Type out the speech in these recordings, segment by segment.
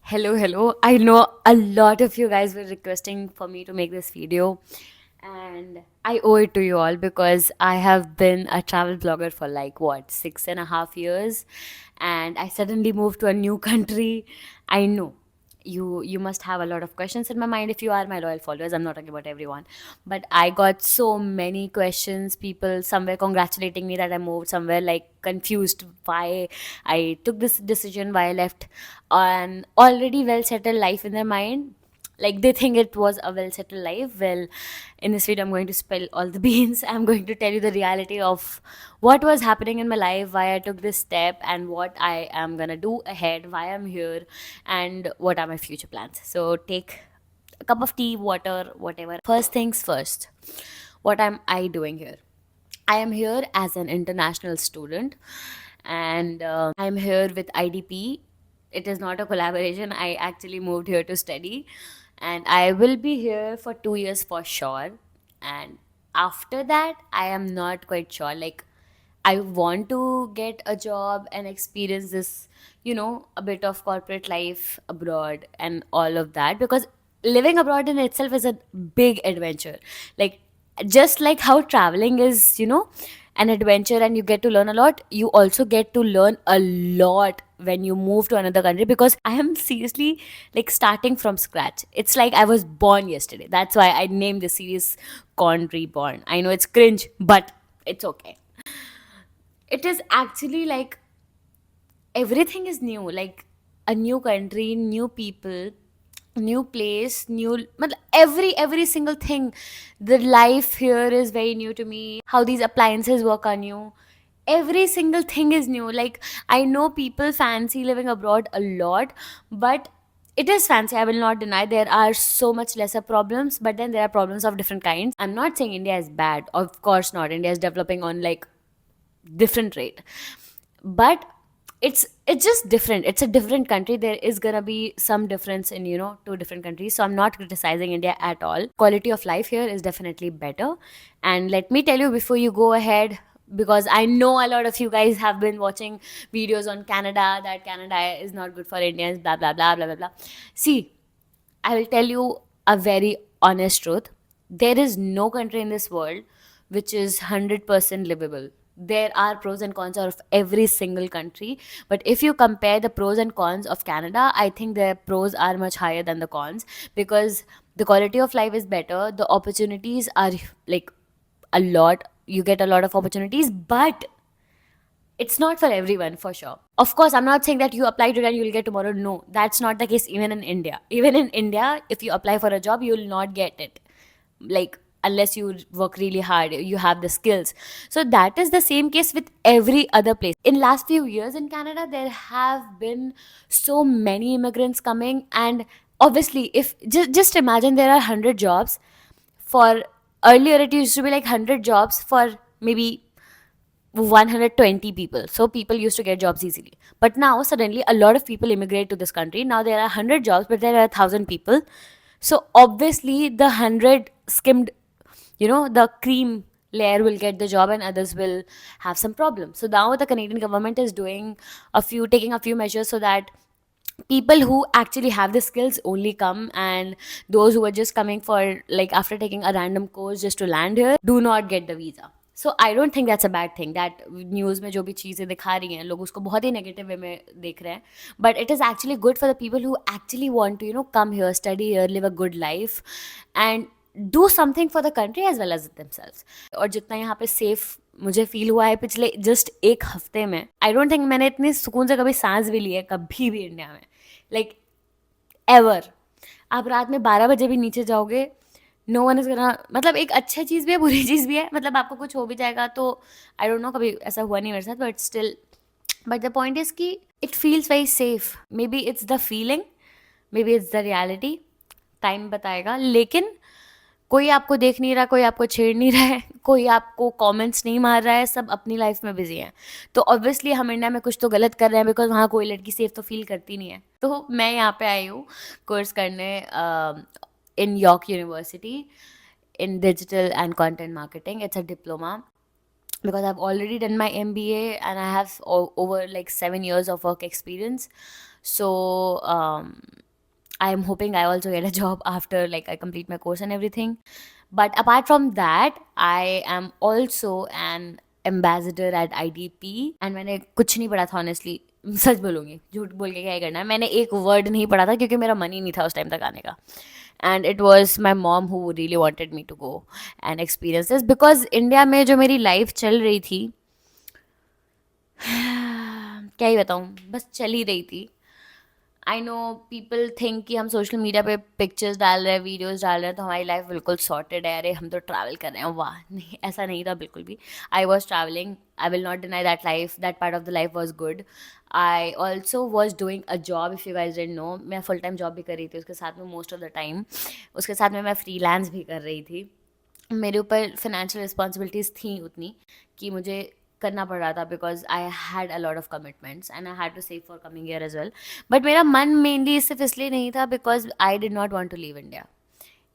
Hello. I know a lot of you guys were requesting for me to make this video, and I owe it to you all because I have been a travel blogger for like what, 6.5 years, and I suddenly moved to a new country. I know you must have a lot of questions in my mind if you are my loyal followers. I'm not talking about everyone, but I got so many questions, people somewhere congratulating me that I moved somewhere, like confused why I took this decision, why I left an already well settled life in their mind. Like they think it was a well settled life. Well, in this video I'm going to spill all the beans. I'm going to tell you the reality of what was happening in my life, why I took this step, and what I am gonna do ahead, why I'm here, and what are my future plans. So take a cup of tea, water, whatever. First things first, what am I doing here? I am here as an international student, and I'm here with IDP. It is not a collaboration. I actually moved here to study, and I will be here for 2 years for sure. And after that, I am not quite sure. Like, I want to get a job and experience this, a bit of corporate life abroad and all of that, because living abroad in itself is a big adventure. Like, just like how traveling is, an adventure and you get to learn a lot, you also get to learn a lot when you move to another country, because I am seriously like starting from scratch. It's like I was born yesterday. That's why I named the series Corn Reborn. I know it's cringe, but it's okay. It is actually like everything is new, like a new country, new people, new place, every single thing. The life here is very new to me. How these appliances work are new. Every single thing is new. Like, I know people fancy living abroad a lot, but it is fancy, I will not deny. There are so much lesser problems, but then there are problems of different kinds. I'm not saying India is bad, of course not. India is developing on like different rate, but it's just different. It's a different country. There is gonna be some difference in, two different countries. So I'm not criticizing India at all. Quality of life here is definitely better. And let me tell you before you go ahead, because I know a lot of you guys have been watching videos on Canada, that Canada is not good for Indians, blah blah blah blah blah blah. See, I will tell you a very honest truth. There is no country in this world which is 100% livable. There are pros and cons of every single country. But if you compare the pros and cons of Canada, I think the pros are much higher than the cons, because the quality of life is better. The opportunities are like a lot. You get a lot of opportunities, but it's not for everyone, for sure. Of course, I'm not saying that you apply today and you'll get tomorrow. No, that's not the case. Even in India, if you apply for a job, you will not get it, like, unless you work really hard, you have the skills. So that is the same case with every other place. In last few years in Canada, there have been so many immigrants coming, and obviously, if just imagine there are 100 jobs for, earlier it used to be like 100 jobs for maybe 120 people, so people used to get jobs easily. But now suddenly a lot of people immigrate to this country. Now there are 100 jobs, but there are 1,000 people. So obviously the 100 skimmed, the cream layer will get the job and others will have some problem. So now the Canadian government is taking a few measures so that people who actually have the skills only come, and those who are just coming for, like, after taking a random course just to land here, do not get the visa. So I don't think that's a bad thing that news में जो भी चीज़ें दिखा रही हैं लोग उसको बहुत ही नेगेटिव वे में देख रहे हैं. But it is actually good for the people who actually want to, come here, study here, live a good life, and do something for the country as well as themselves. और जितना यहाँ पे safe मुझे feel हुआ है पिछले just एक हफ्ते में, आई डोंट थिंक मैंने इतनी सुकून से कभी सांस भी ली है कभी भी इंडिया में, लाइक एवर. आप रात में 12 बजे भी नीचे जाओगे, नो वन इज गोना, मतलब एक अच्छी चीज़ भी है बुरी चीज़ भी है, मतलब आपको कुछ हो भी जाएगा तो आई डोंट नो, कभी ऐसा हुआ नहीं मेरे साथ, but still. But the point is कि it feels very safe. Maybe it's the feeling, maybe it's the reality, time बताएगा. लेकिन कोई आपको देख नहीं रहा, कोई आपको छेड़ नहीं रहा है, कोई आपको कमेंट्स नहीं मार रहा है, सब अपनी लाइफ में बिजी हैं. तो ऑब्वियसली हम इंडिया में कुछ तो गलत कर रहे हैं, बिकॉज वहाँ कोई लड़की सेफ तो फील करती नहीं है. तो मैं यहाँ पे आई हूँ कोर्स करने in York University in digital and content marketing. It's a diploma because I've already done my MBA and I have over like 7 years of work experience. So I am hoping I also get a job after like I complete my course and everything. But apart from that, I am also an ambassador at IDP. And मैंने कुछ नहीं पढ़ा था honestly. सच बोलूँगी, झूठ बोल के क्या ही करना है. मैंने एक वर्ड नहीं पढ़ा था क्योंकि मेरा मन ही नहीं था उस टाइम तक आने का. And it was my mom who really wanted me to go and experience this, because India में जो मेरी लाइफ चल रही थी, क्या ही बताऊँ, बस चल ही रही थी. आई नो पीपल थिंक कि हम सोशल मीडिया पे पिक्चर्स डाल रहे हैं, वीडियोस डाल रहे हैं, तो हमारी लाइफ बिल्कुल सॉर्टेड है, अरे हम तो ट्रैवल कर रहे हैं, वाह. नहीं, ऐसा नहीं था बिल्कुल भी. I was travelling, I will not deny that life, that part of the life was good. I also was doing a job, if you guys didn't know. मैं फुल टाइम जॉब भी कर रही थी उसके साथ में मोस्ट ऑफ द टाइम. उसके साथ में मैं फ्रीलांस भी कर रही थी. मेरे ऊपर फिनेंशियल रिस्पॉन्सिबिलिटीज़ थी उतनी कि मुझे करना पड़ रहा था, because I had a lot of commitments and I had to save for coming year as well. But मेरा मन मेनली सिर्फ इसलिए नहीं था because I did not want to leave India.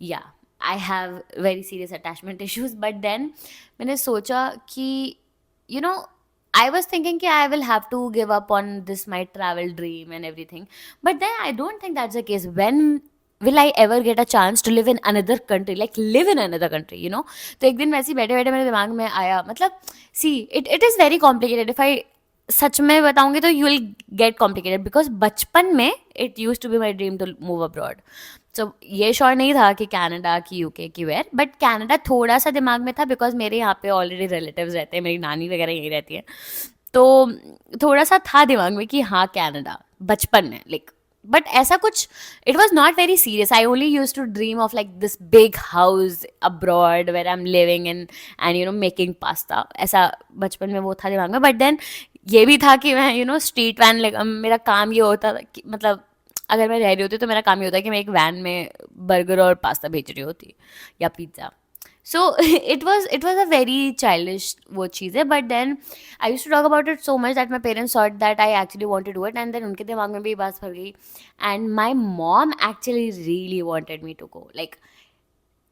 या I have very serious attachment issues. But then मैंने सोचा कि you know I was thinking कि I will have to give up on this my travel dream and everything. But then I don't think that's the case. When will I ever get a chance to live in another country? Like live in another country, you know? तो एक दिन वैसे ही बैठे बैठे मेरे दिमाग में आया, मतलब see it is very complicated. If I सच में बताऊंगी तो you will get complicated, because बचपन में it use to be my dream to move abroad. So ये श्योर नहीं था कि कनाडा की यूके की वेयर, बट कनाडा थोड़ा सा दिमाग में था बिकॉज मेरे यहाँ पे ऑलरेडी रिलेटिव्स रहते हैं, मेरी नानी वगैरह यहीं रहती है. तो थोड़ा सा था दिमाग में कि हाँ कनाडा, बचपन में लाइक. बट ऐसा कुछ, it was not very serious. I only use to dream of like this big house abroad where I am living in and you know making pasta. ऐसा बचपन में वो था दिमाग में. बट देन ये भी था कि मैं you know street van, like मेरा काम ये होता था कि मतलब अगर मैं रह रही होती तो मेरा काम ये होता है कि मैं एक वैन में बर्गर और पास्ता भेज रही होती या pizza. So it was a very childish वो चीज़ है. But then I used to talk about it so much that my parents thought that I actually want to do it, and then उनके दिमाग में भी ये बात फंस गई. And my mom actually really wanted me to go. Like,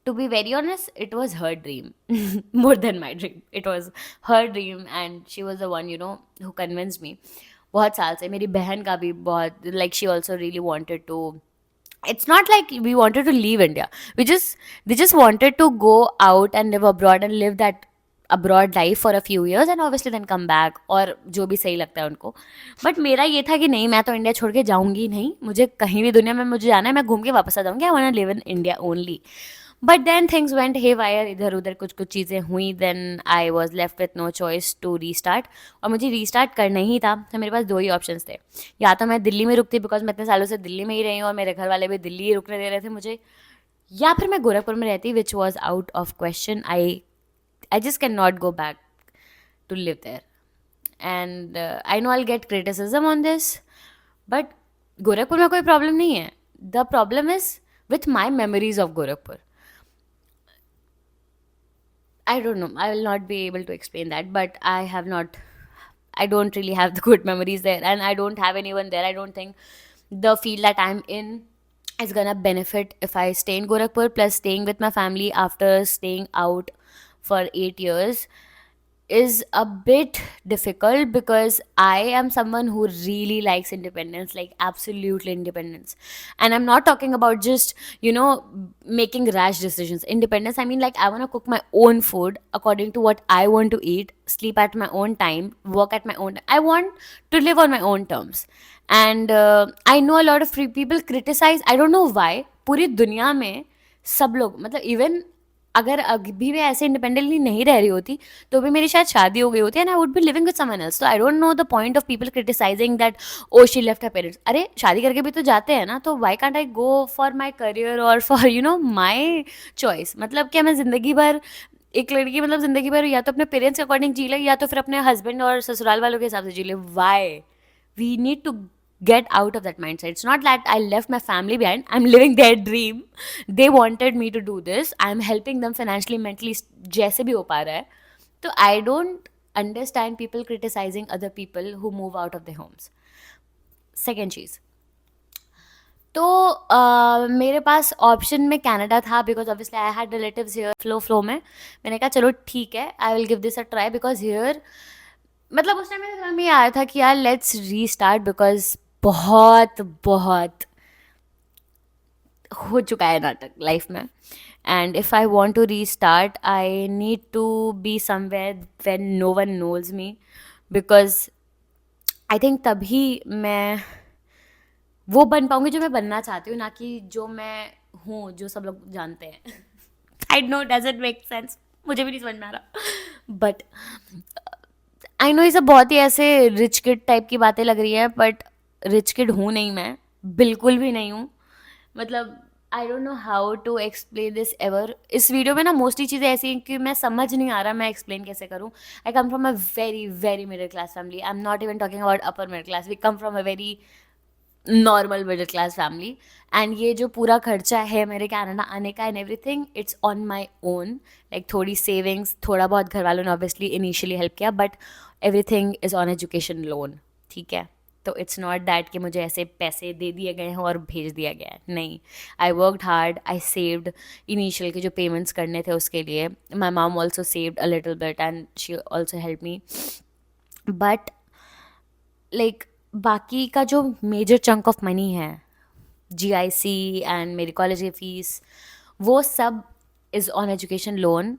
to be very honest, it was her dream more than my dream. It was her dream and she was the one, you know, who convinced me. बहुत साल से मेरी बहन का भी बहुत, like she also really wanted to. It's not like we wanted to leave India. They just wanted to go out and live abroad and live that abroad life for a few years and obviously then come back, और जो भी सही लगता है उनको. But मेरा ये था कि नहीं, मैं तो इंडिया छोड़ के जाऊंगी नहीं, मुझे कहीं भी दुनिया में मुझे जाना है, मैं घूम के वापस आ जाऊंगी. I want to live in India only. But then things went haywire, इधर उधर कुछ कुछ चीज़ें हुई. Then I was left with no choice to restart, और मुझे रीस्टार्ट करना ही था. तो मेरे पास दो ही ऑप्शन थे. या तो मैं दिल्ली में रुकती बिकॉज मैं इतने सालों से दिल्ली में ही रही हूँ और मेरे घर वाले भी दिल्ली ही रुकने दे रहे थे मुझे, या फिर मैं गोरखपुर में रहती, which was out of question. I just can not go back to live there. And I know I get criticism on this, but Gorakhpur में कोई प्रॉब्लम नहीं है. The problem is with my memories of Gorakhpur. I don't know. I will not be able to explain that, but I don't really have the good memories there, and I don't have anyone there. I don't think the field that I'm in is gonna benefit if I stay in Gorakhpur. Plus, staying with my family after staying out for 8 years is a bit difficult because I am someone who really likes independence, like absolutely independence. And I'm not talking about just, you know, making rash decisions. Independence, I mean, like, I want to cook my own food according to what I want to eat, sleep at my own time, work at my own time. I want to live on my own terms. And I know a lot of free people criticize, I don't know why, पूरी दुनिया में सब लोग, मतलब even अगर अभी मैं ऐसे इंडिपेंडेंटली नहीं रह रही होती तो भी मेरी शायद शादी हो गई होती and I would be living with someone else. तो I don't know the point of people criticising that oh she left her parents. अरे शादी करके भी तो जाते हैं ना, तो why can't I go for my career और for you know my choice. मतलब क्या मैं ज़िंदगी भर एक लड़की, मतलब ज़िंदगी भर या तो अपने पेरेंट्स के अकॉर्डिंग जी ले या तो फिर अपने हस्बैंड और ससुराल वालों के हिसाब से जी ले. Why we need to get out of that mindset. It's not that I left my family behind. I'm living their dream. They wanted me to do this. I'm helping them financially, mentally, जैसे भी हो पा रहा है. तो I don't understand people criticizing other people who move out of their homes. Second चीज़, तो मेरे पास option में कनाडा था because obviously I had relatives here. Flow में मैंने कहा चलो ठीक है, I will give this a try because here, मतलब उस टाइम मेरे दिमाग में ये आया था कि यार लेट्स रीस्टार्ट बिकॉज बहुत बहुत हो चुका है नाटक लाइफ में. And if I want to restart I need to be somewhere when no one knows me, because I think तभी मैं वो बन पाऊंगी जो मैं बनना चाहती हूँ, ना कि जो मैं हूँ जो सब लोग जानते हैं. I know does it make sense, मुझे भी नहीं समझ में आ रहा, बट आई नो ये सब बहुत ही ऐसे रिच किड टाइप की बातें लग रही है, बट रिच किड हूँ नहीं मैं, बिल्कुल भी नहीं हूँ. मतलब I don't know how to explain this ever. इस वीडियो में ना मोस्टली चीज़ें ऐसी हैं कि मैं समझ नहीं आ रहा मैं एक्सप्लेन कैसे करूँ. I come from a very very middle class family. I am not even talking about upper middle class. We come from a very normal middle class family. And ये जो पूरा खर्चा है मेरे कनाडा आने का and everything, it's on my own. Like थोड़ी savings, थोड़ा बहुत घर वालों ने ऑब्वियसली इनिशियली हेल्प किया, but everything is on education loan. ठीक है, तो इट्स नॉट दैट कि मुझे ऐसे पैसे दे दिए गए हैं और भेज दिया गया है. नहीं, I worked hard, I saved initial के जो पेमेंट्स करने थे उसके लिए. My mom also saved a little bit and she also help me. But like बाकी का जो मेजर चंक ऑफ मनी है, GIC एंड मेरी कॉलेज की फीस, वो सब is on education loan.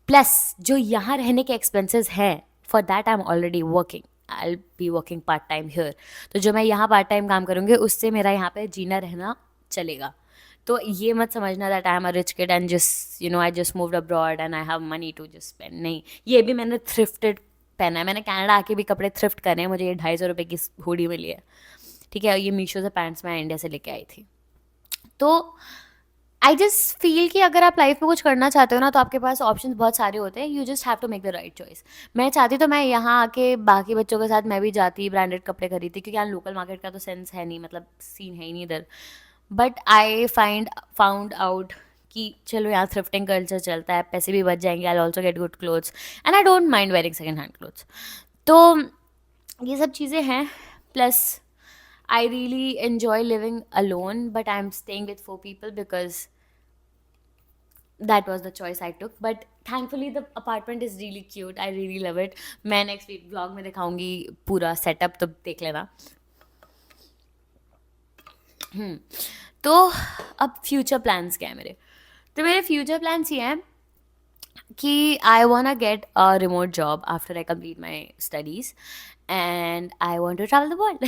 Plus जो यहाँ रहने के एक्सपेंसेस हैं, for that I am already working. I be working part time here. तो जो मैं यहाँ पार्ट टाइम काम करूँगी उससे मेरा यहाँ पे जीना रहना चलेगा. तो ये मत समझना that I am a rich kid and just I just moved abroad and I have money to just spend. नहीं, ये भी मैंने थ्रिफ्टेड पहना है. मैंने कनाडा आके भी कपड़े थ्रिफ्ट करे हैं. मुझे ये 250 रुपये की हुडी मिली है. ठीक है, ये मीशो से पैंट्स मैं इंडिया से लेके आई थी. तो आई जस्ट फील कि अगर आप लाइफ में कुछ करना चाहते हो ना, तो आपके पास ऑप्शंस बहुत सारे होते हैं. You just have to make the right choice. मैं चाहती तो मैं यहाँ आके बाकी बच्चों के साथ मैं भी जाती, ब्रांडेड कपड़े खरीदती, क्योंकि यहाँ लोकल मार्केट का तो सेंस है नहीं, मतलब सीन है ही नहीं इधर. बट आई फाउंड आउट कि चलो यहाँ थ्रिफ्टिंग कल्चर चलता है, पैसे भी बच जाएंगे, I also get good clothes and I don't mind wearing second hand clothes. तो ये सब चीज़ें हैं. Plus I really enjoy living alone, but I'm staying with 4 people because that was the choice I took. But thankfully, the apartment is really cute. I really love it. मैं next week vlog में दिखाऊंगी पूरा setup, तो देख लेना. तो अब future plans क्या है मेरे. तो मेरे फ्यूचर प्लान्स ये हैं कि I wanna get a remote job after I complete my studies, and I want to travel the world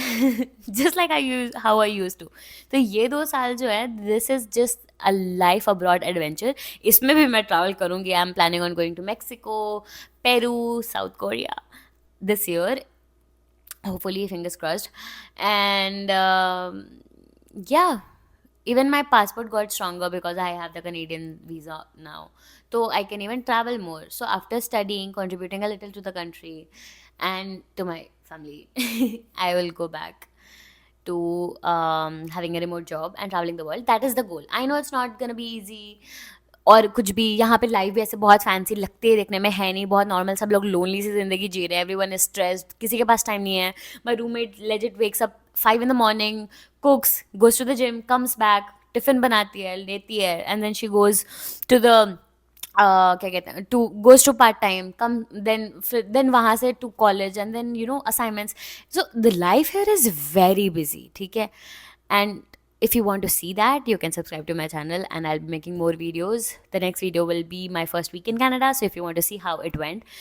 just like how I used to. तो ये 2 साल जो है, this is just a life abroad adventure. इसमें भी मैं travel करूँगी. I'm planning on going to Mexico, Peru, South Korea this year. Hopefully, fingers crossed. And yeah, even my passport got stronger because I have the Canadian visa now. So I can even travel more. So after studying, contributing a little to the country and to my family, I will go back to having a remote job and traveling the world. That is the goal. I know it's not gonna be easy. और कुछ भी यहाँ पे life भी ऐसे बहुत fancy लगते हैं देखने में, है नहीं. बहुत नॉर्मल, सब लोग लोनली सी जिंदगी जी रहे हैं. एवरीवन इज स्ट्रेस्ड, किसी के पास टाइम नहीं है. माई roommate legit wakes up 5 in the morning, cooks, goes to the gym, comes back, tiffin बनाती है, लेती है, and then she goes to the क्या कहते हैं, to goes to part time, come then वहाँ से to college and then assignments. So the life here is very busy. ठीक है, and if you want to see that, you can subscribe to my channel and I'll be making more videos. The next video will be my first week in Canada, so if you want to see how it went,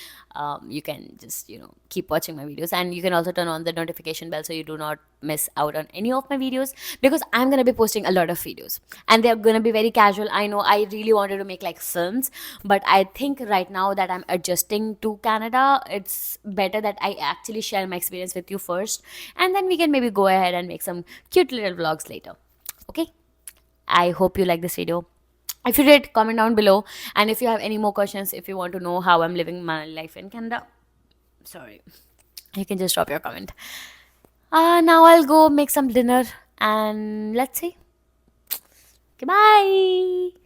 you can just keep watching my videos, and you can also turn on the notification bell so you do not miss out on any of my videos, because I'm going to be posting a lot of videos and they're going to be very casual. I know I really wanted to make like films, but I think right now that I'm adjusting to Canada, it's better that I actually share my experience with you first, and then we can maybe go ahead and make some cute little vlogs later. Okay, I hope you like this video. If you did, comment down below, and if you have any more questions, if you want to know how I'm living my life in Canada, sorry, you can just drop your comment. Now I'll go make some dinner and let's see. Goodbye.